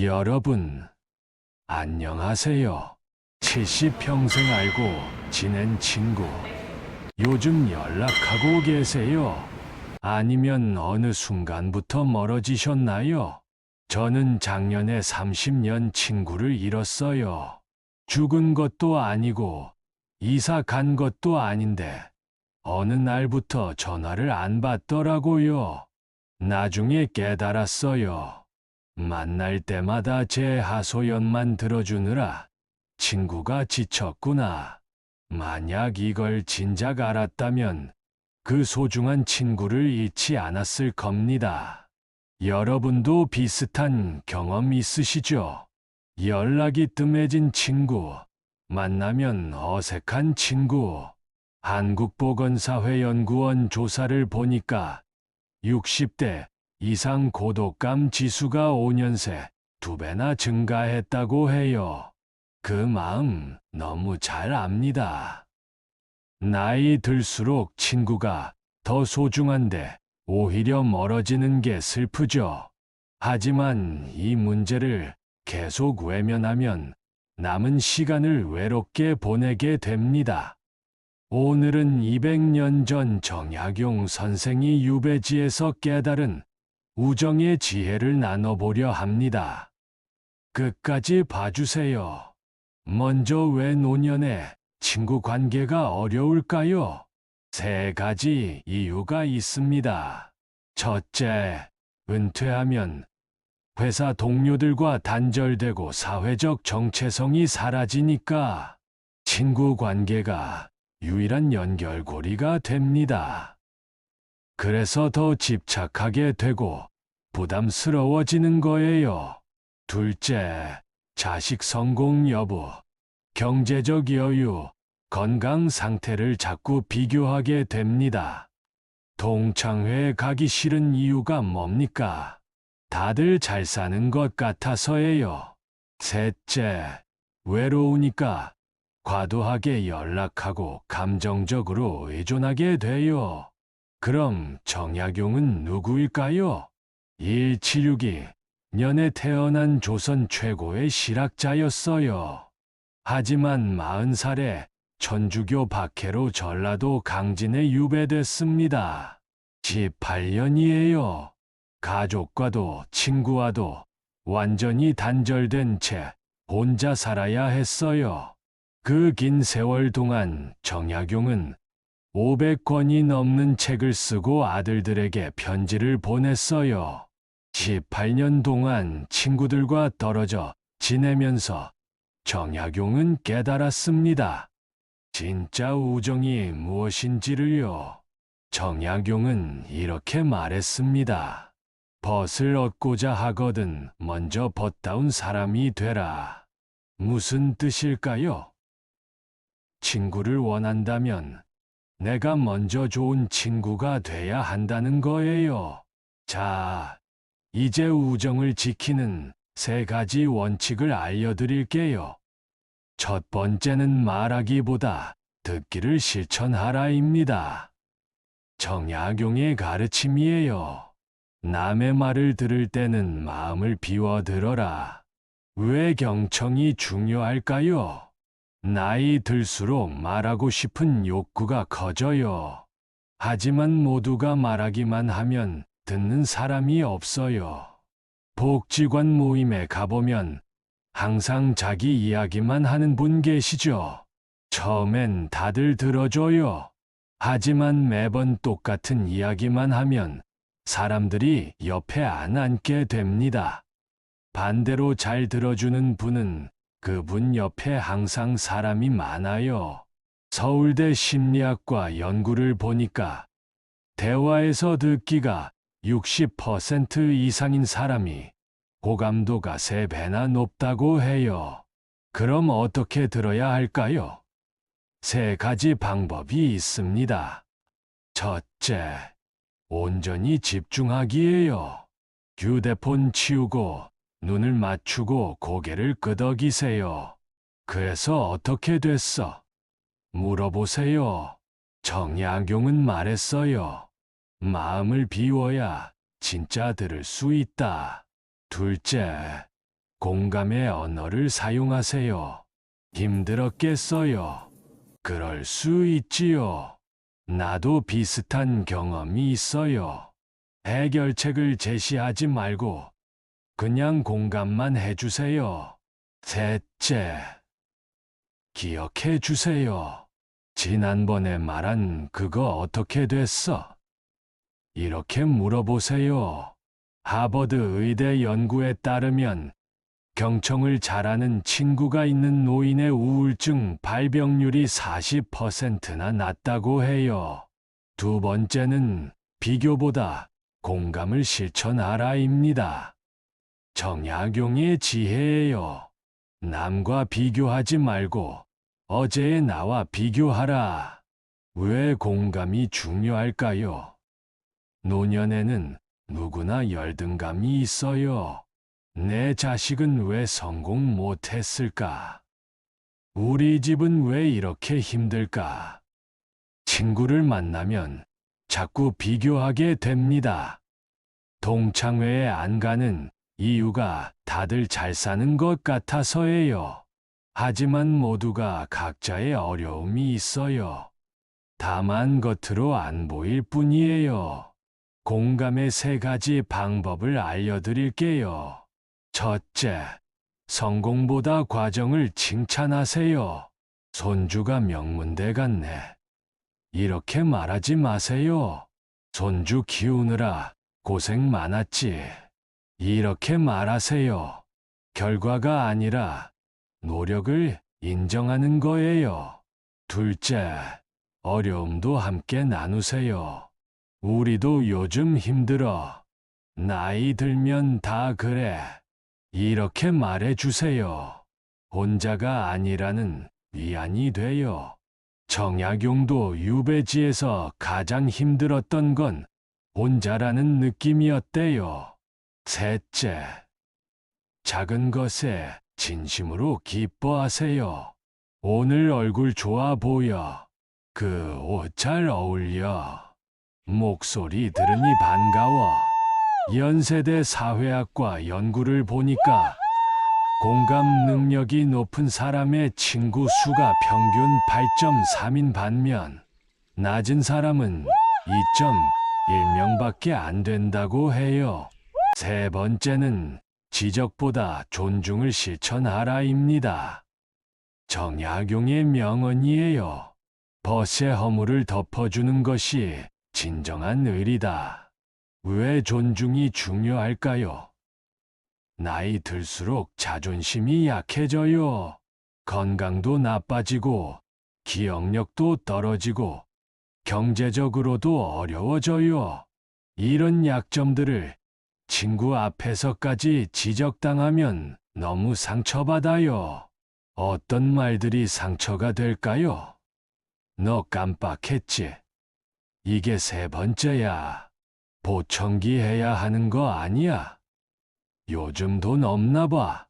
여러분, 안녕하세요. 70평생 알고 지낸 친구. 요즘 연락하고 계세요? 아니면 어느 순간부터 멀어지셨나요? 저는 작년에 30년 친구를 잃었어요. 죽은 것도 아니고, 이사 간 것도 아닌데, 어느 날부터 전화를 안 받더라고요. 나중에 깨달았어요. 만날 때마다 제 하소연만 들어주느라 친구가 지쳤구나. 만약 이걸 진작 알았다면 그 소중한 친구를 잃지 않았을 겁니다. 여러분도 비슷한 경험 있으시죠? 연락이 뜸해진 친구, 만나면 어색한 친구. 한국보건사회연구원 조사를 보니까 60대 이상 고독감 지수가 5년 새 2배나 증가했다고 해요. 그 마음 너무 잘 압니다. 나이 들수록 친구가 더 소중한데 오히려 멀어지는 게 슬프죠. 하지만 이 문제를 계속 외면하면 남은 시간을 외롭게 보내게 됩니다. 오늘은 200년 전 정약용 선생이 유배지에서 깨달은 우정의 지혜를 나눠보려 합니다. 끝까지 봐주세요. 먼저 왜 노년에 친구 관계가 어려울까요? 3가지 이유가 있습니다. 첫째, 은퇴하면 회사 동료들과 단절되고 사회적 정체성이 사라지니까 친구 관계가 유일한 연결고리가 됩니다. 그래서 더 집착하게 되고 부담스러워지는 거예요. 둘째, 자식 성공 여부, 경제적 여유, 건강 상태를 자꾸 비교하게 됩니다. 동창회에 가기 싫은 이유가 뭡니까? 다들 잘 사는 것 같아서예요. 셋째, 외로우니까 과도하게 연락하고 감정적으로 의존하게 돼요. 그럼 정약용은 누구일까요? 1762년에 태어난 조선 최고의 실학자였어요. 하지만 40살에 천주교 박해로 전라도 강진에 유배됐습니다. 18년이에요. 가족과도 친구와도 완전히 단절된 채 혼자 살아야 했어요. 그 긴 세월 동안 정약용은 500권이 넘는 책을 쓰고 아들들에게 편지를 보냈어요. 18년 동안 친구들과 떨어져 지내면서 정약용은 깨달았습니다. 진짜 우정이 무엇인지를요. 정약용은 이렇게 말했습니다. 벗을 얻고자 하거든 먼저 벗다운 사람이 되라. 무슨 뜻일까요? 친구를 원한다면 내가 먼저 좋은 친구가 돼야 한다는 거예요. 자, 이제 우정을 지키는 3가지 원칙을 알려드릴게요. 첫 번째는 말하기보다 듣기를 실천하라입니다. 정약용의 가르침이에요. 남의 말을 들을 때는 마음을 비워 들어라. 왜 경청이 중요할까요? 나이 들수록 말하고 싶은 욕구가 커져요. 하지만 모두가 말하기만 하면 듣는 사람이 없어요. 복지관 모임에 가보면 항상 자기 이야기만 하는 분 계시죠? 처음엔 다들 들어줘요. 하지만 매번 똑같은 이야기만 하면 사람들이 옆에 안 앉게 됩니다. 반대로 잘 들어주는 분은 그분 옆에 항상 사람이 많아요. 서울대 심리학과 연구를 보니까 대화에서 듣기가 60% 이상인 사람이 고감도가 3배나 높다고 해요. 그럼 어떻게 들어야 할까요? 3가지 방법이 있습니다. 첫째, 온전히 집중하기예요. 휴대폰 치우고 눈을 맞추고 고개를 끄덕이세요. 그래서 어떻게 됐어? 물어보세요. 정약용은 말했어요. 마음을 비워야 진짜 들을 수 있다. 둘째, 공감의 언어를 사용하세요. 힘들었겠어요. 그럴 수 있지요. 나도 비슷한 경험이 있어요. 해결책을 제시하지 말고 그냥 공감만 해주세요. 셋째, 기억해 주세요. 지난번에 말한 그거 어떻게 됐어? 이렇게 물어보세요. 하버드 의대 연구에 따르면 경청을 잘하는 친구가 있는 노인의 우울증 발병률이 40%나 낮다고 해요. 두 번째는 비교보다 공감을 실천하라입니다. 정약용의 지혜예요. 남과 비교하지 말고 어제의 나와 비교하라. 왜 공감이 중요할까요? 노년에는 누구나 열등감이 있어요. 내 자식은 왜 성공 못했을까? 우리 집은 왜 이렇게 힘들까? 친구를 만나면 자꾸 비교하게 됩니다. 동창회에 안 가는 이유가 다들 잘 사는 것 같아서예요. 하지만 모두가 각자의 어려움이 있어요. 다만 겉으로 안 보일 뿐이에요. 공감의 3가지 방법을 알려드릴게요. 첫째, 성공보다 과정을 칭찬하세요. 손주가 명문대 갔네. 이렇게 말하지 마세요. 손주 키우느라 고생 많았지. 이렇게 말하세요. 결과가 아니라 노력을 인정하는 거예요. 둘째, 어려움도 함께 나누세요. 우리도 요즘 힘들어. 나이 들면 다 그래. 이렇게 말해주세요. 혼자가 아니라는 위안이 돼요. 정약용도 유배지에서 가장 힘들었던 건 혼자라는 느낌이었대요. 셋째, 작은 것에 진심으로 기뻐하세요. 오늘 얼굴 좋아 보여. 그 옷 잘 어울려. 목소리 들으니 반가워. 연세대 사회학과 연구를 보니까 공감 능력이 높은 사람의 친구 수가 평균 8.3인 반면 낮은 사람은 2.1명밖에 안 된다고 해요. 세 번째는 지적보다 존중을 실천하라입니다. 정약용의 명언이에요. 벗의 허물을 덮어주는 것이 진정한 의리다. 왜 존중이 중요할까요? 나이 들수록 자존심이 약해져요. 건강도 나빠지고, 기억력도 떨어지고, 경제적으로도 어려워져요. 이런 약점들을 친구 앞에서까지 지적당하면 너무 상처받아요. 어떤 말들이 상처가 될까요? 너 깜빡했지? 이게 3번째야. 보청기 해야 하는 거 아니야? 요즘 돈 없나 봐.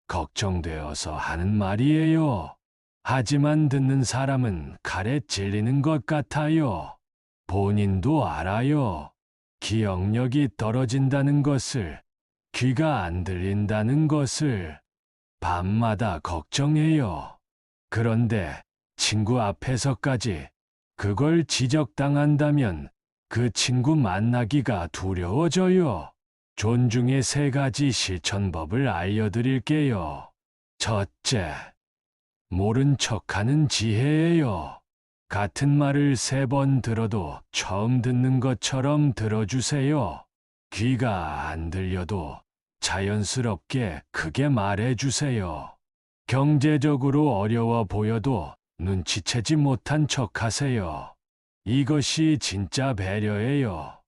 걱정되어서 하는 말이에요. 하지만 듣는 사람은 칼에 찔리는 것 같아요. 본인도 알아요. 기억력이 떨어진다는 것을, 귀가 안 들린다는 것을 밤마다 걱정해요. 그런데 친구 앞에서까지 그걸 지적당한다면 그 친구 만나기가 두려워져요. 존중의 3가지 실천법을 알려드릴게요. 첫째, 모른 척하는 지혜예요. 같은 말을 3번 들어도 처음 듣는 것처럼 들어주세요. 귀가 안 들려도 자연스럽게 크게 말해주세요. 경제적으로 어려워 보여도 눈치채지 못한 척하세요. 이것이 진짜 배려예요.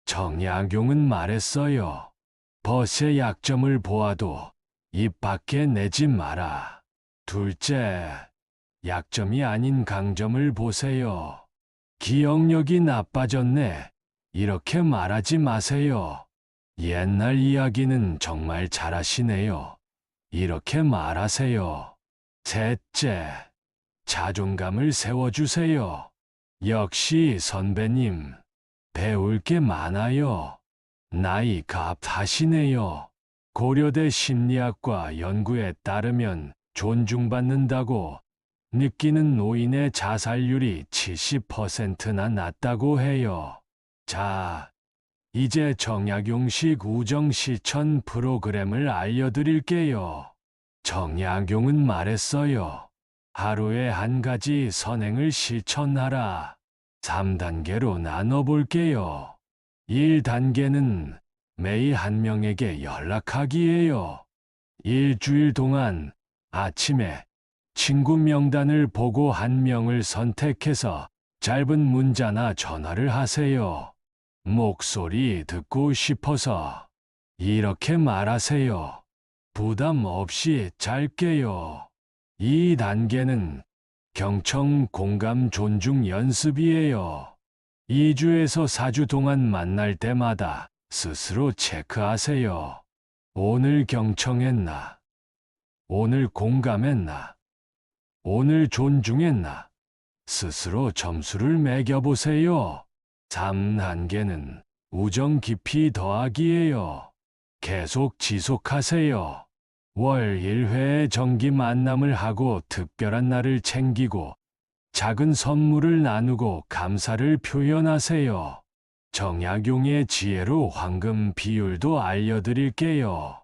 정약용은 말했어요. 벗의 약점을 보아도 입 밖에 내지 마라. 둘째, 약점이 아닌 강점을 보세요. 기억력이 나빠졌네. 이렇게 말하지 마세요. 옛날 이야기는 정말 잘하시네요. 이렇게 말하세요. 셋째, 자존감을 세워주세요. 역시 선배님, 배울 게 많아요. 나이 값하시네요. 고려대 심리학과 연구에 따르면 존중받는다고 느끼는 노인의 자살률이 70%나 낮다고 해요. 자, 이제 정약용식 우정 실천 프로그램을 알려드릴게요. 정약용은 말했어요. 하루에 한 가지 선행을 실천하라. 3단계로 나눠볼게요. 1단계는 매일 한 명에게 연락하기예요. 일주일 동안 아침에 친구 명단을 보고 한 명을 선택해서 짧은 문자나 전화를 하세요. 목소리 듣고 싶어서 이렇게 말하세요. 부담 없이 짧게요. 2단계는 경청 공감 존중 연습이에요. 2주에서 4주 동안 만날 때마다 스스로 체크하세요. 오늘 경청했나? 오늘 공감했나? 오늘 존중했나? 스스로 점수를 매겨보세요. 3단계는 우정 깊이 더하기예요. 계속 지속하세요. 월 1회 정기 만남을 하고 특별한 날을 챙기고 작은 선물을 나누고 감사를 표현하세요. 정약용의 지혜로 황금 비율도 알려드릴게요.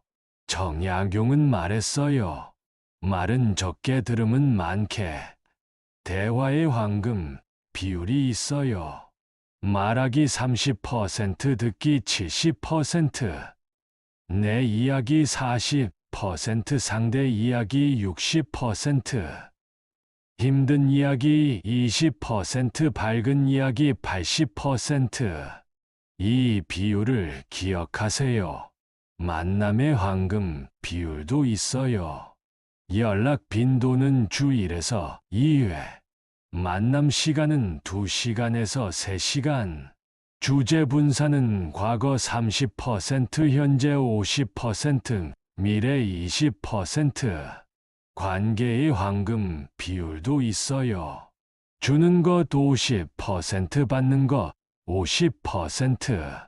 정약용은 말했어요. 말은 적게 들음은 많게. 대화의 황금 비율이 있어요. 말하기 30%, 듣기 70%. 내 이야기 40%, 상대 이야기 60%. 힘든 이야기 20%, 밝은 이야기 80%. 이 비율을 기억하세요. 만남의 황금 비율도 있어요. 연락 빈도는 주 1에서 2회. 만남 시간은 2시간에서 3시간. 주제 분산은 과거 30%, 현재 50%, 미래 20%. 관계의 황금 비율도 있어요. 주는 것 50%, 받는 것 50%.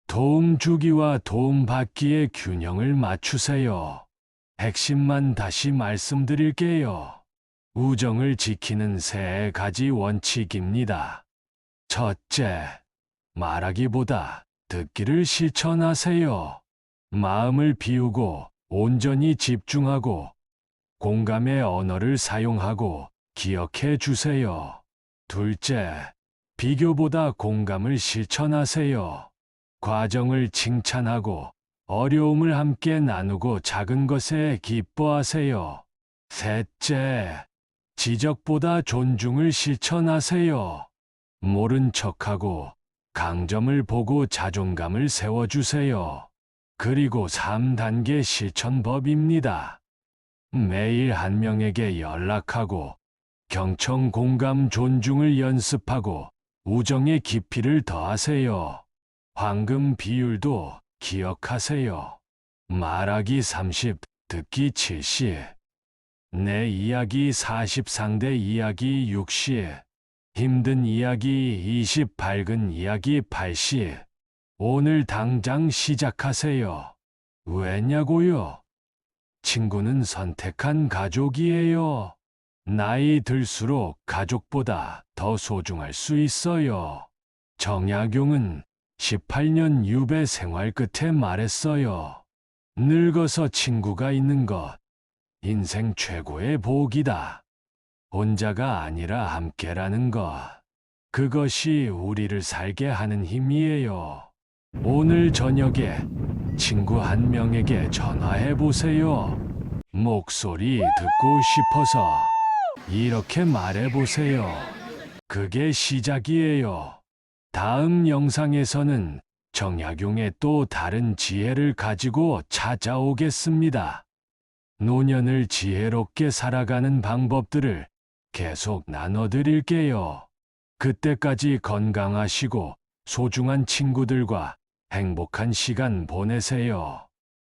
도움 주기와 도움 받기의 균형을 맞추세요. 핵심만 다시 말씀드릴게요. 우정을 지키는 3가지 원칙입니다. 첫째, 말하기보다 듣기를 실천하세요. 마음을 비우고 온전히 집중하고 공감의 언어를 사용하고 기억해 주세요. 둘째, 비교보다 공감을 실천하세요. 과정을 칭찬하고 어려움을 함께 나누고 작은 것에 기뻐하세요. 셋째, 지적보다 존중을 실천하세요. 모른 척하고 강점을 보고 자존감을 세워주세요. 그리고 3단계 실천법입니다. 매일 한 명에게 연락하고 경청, 공감, 존중을 연습하고 우정의 깊이를 더하세요. 황금 비율도 기억하세요. 말하기 30, 듣기 70. 내 이야기 40, 상대 이야기 60. 힘든 이야기 20, 밝은 이야기 80. 오늘 당장 시작하세요. 왜냐고요? 친구는 선택한 가족이에요. 나이 들수록 가족보다 더 소중할 수 있어요. 정약용은 18년 유배 생활 끝에 말했어요. 늙어서 친구가 있는 것, 인생 최고의 복이다. 혼자가 아니라 함께라는 것, 그것이 우리를 살게 하는 힘이에요. 오늘 저녁에 친구 한 명에게 전화해 보세요. 목소리 듣고 싶어서 이렇게 말해 보세요. 그게 시작이에요. 다음 영상에서는 정약용의 또 다른 지혜를 가지고 찾아오겠습니다. 노년을 지혜롭게 살아가는 방법들을 계속 나눠드릴게요. 그때까지 건강하시고 소중한 친구들과 행복한 시간 보내세요.